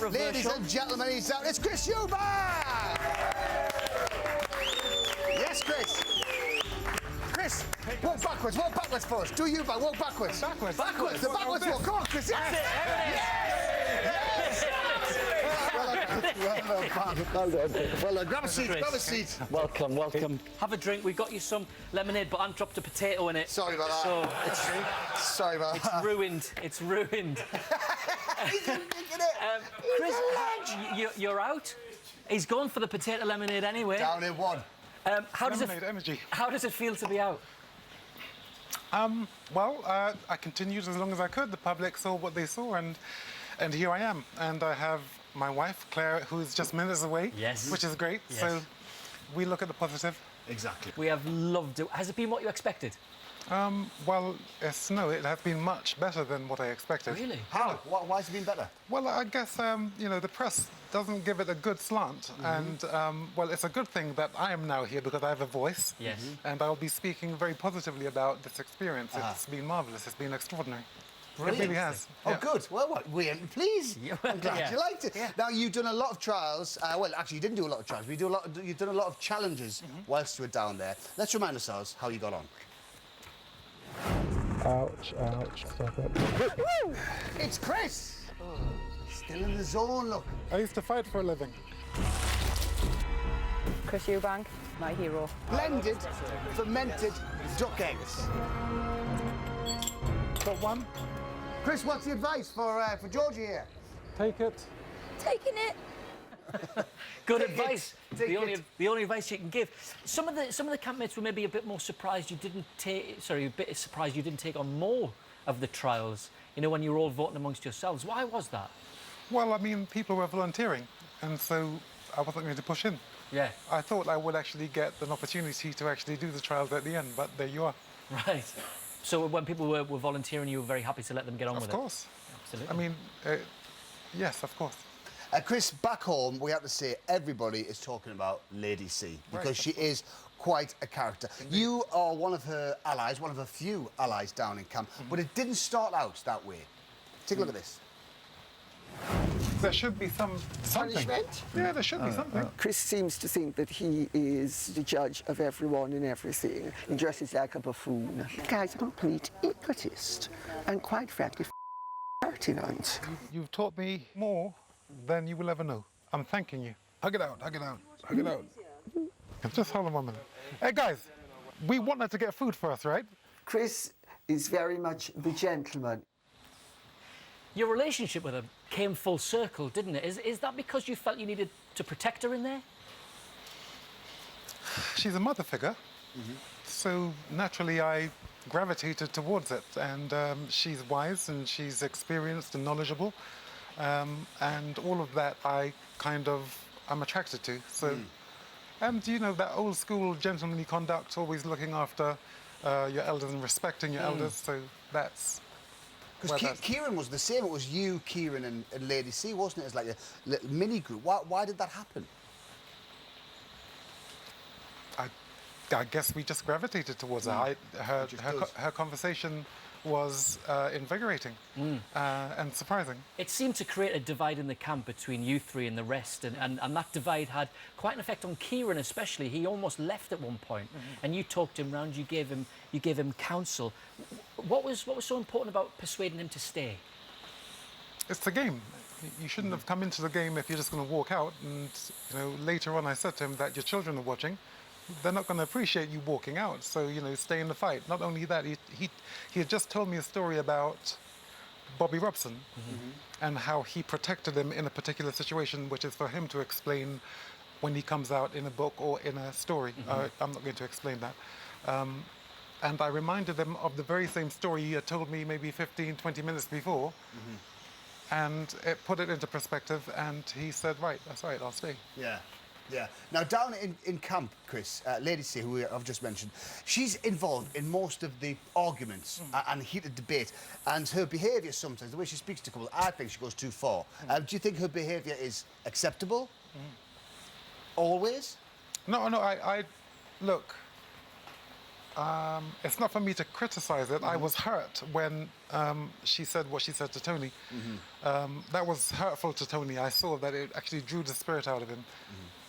controversial. Ladies and gentlemen, he's out. It's Chris Eubank! Yes, Chris. Chris, walk backwards for us. Do Eubank, walk backwards. Backwards? Backwards, the backwards walk. Come on, Chris. Yes! Well done. Grab a seat. Welcome. Have a drink. We got you some lemonade, but I've dropped a potato in it. Sorry about that. Sorry about that. It's ruined. Chris, you're out. He's gone for the potato lemonade anyway. Down in one. How does it feel to be out? I continued as long as I could. The public saw what they saw, and here I am. And I have my wife, Claire, who is just minutes away, yes, which is great. Yes. So we look at the positive. Exactly. We have loved it. Has it been what you expected? It has been much better than what I expected. Really? How? Why has it been better? Well, I guess, the press doesn't give it a good slant. And, it's a good thing that I am now here because I have a voice. Yes. And I'll be speaking very positively about this experience. It's been marvellous. It's been extraordinary. Brilliant. It really has. Oh, good. Well, we're pleased. I'm glad you liked it. Yeah. Now, you've done a lot of trials. Actually, you didn't do a lot of trials. You've done a lot of challenges whilst you were down there. Let's remind ourselves how you got on. Ouch. Stop it. It's Chris. Still in the zone, look. I used to fight for a living. Chris Eubank, my hero. Blended, fermented duck eggs. Got one. Chris, what's the advice for Georgie here? Take it. Taking it. Good advice. The only advice you can give. Some of the campmates were maybe a bit more surprised you didn't take on more of the trials. You know, when you were all voting amongst yourselves. Why was that? Well, people were volunteering, and so I wasn't going to push in. Yeah. I thought I would actually get an opportunity to actually do the trials at the end, but there you are. Right. So when people were volunteering, you were very happy to let them get on with it? Of course. Absolutely. Yes, of course. Chris, back home, we have to say everybody is talking about Lady C because she is quite a character. Indeed. You are one of her allies, one of her few allies down in camp, but it didn't start out that way. Take a look at this. There should be something. Punishment? Yeah, there should be something. Chris seems to think that he is the judge of everyone and everything. He dresses like a buffoon. The guy's a complete egotist and, quite frankly, pertinent. You've taught me more than you will ever know. I'm thanking you. Hug it out. Just hold on 1 minute. Hey, guys, we wanted to get food for us, right? Chris is very much the gentleman. Your relationship with her came full circle, didn't it? Is that because you felt you needed to protect her in there? She's a mother figure, so naturally I gravitated towards it. And she's wise and she's experienced and knowledgeable. And all of that I'm attracted to. So, and that old school gentlemanly conduct, always looking after your elders and respecting your elders. So that's. Because Kieran was the same. It was you, Kieran, and Lady C, wasn't it? It's like a little mini group. Why did that happen? I guess we just gravitated towards her. Her conversation was invigorating and surprising. It seemed to create a divide in the camp between you three and the rest, and that divide had quite an effect on Kieran especially. He almost left at one point, and you talked him round. You gave him counsel. What was so important about persuading him to stay? It's the game. You shouldn't have come into the game if you're just going to walk out. And later on, I said to him that your children are watching. They're not going to appreciate you walking out. So stay in the fight. Not only that, he had just told me a story about Bobby Robson and how he protected him in a particular situation, which is for him to explain when he comes out in a book or in a story. I'm not going to explain that. And I reminded him of the very same story he had told me maybe 15, 20 minutes before. And it put it into perspective, and he said, right, that's right, I'll stay. Yeah. Now, down in camp, Chris, Lady C, who I've just mentioned, she's involved in most of the arguments and heated debate. And her behaviour sometimes, the way she speaks to people, I think she goes too far. Do you think her behaviour is acceptable? Always? No, look, It's not for me to criticize it. I was hurt when she said what she said to Tony. That was hurtful to Tony. I saw that it actually drew the spirit out of him.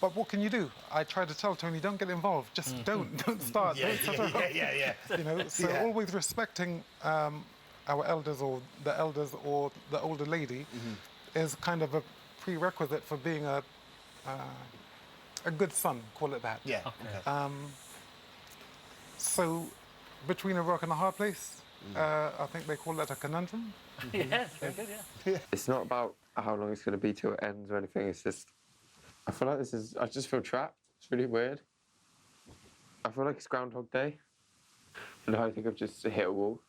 But what can you do? I tried to tell Tony, don't get involved. Just don't start. Don't set her up. You know, so always respecting our elders or the older lady is kind of a prerequisite for being a good son, call it that. Yeah. Okay. So, between a rock and a hard place, I think they call that a conundrum. Yeah, very good, yeah. It's not about how long it's going to be till it ends or anything. It's just, I feel like I just feel trapped. It's really weird. I feel like it's Groundhog Day. And I think I've just hit a wall.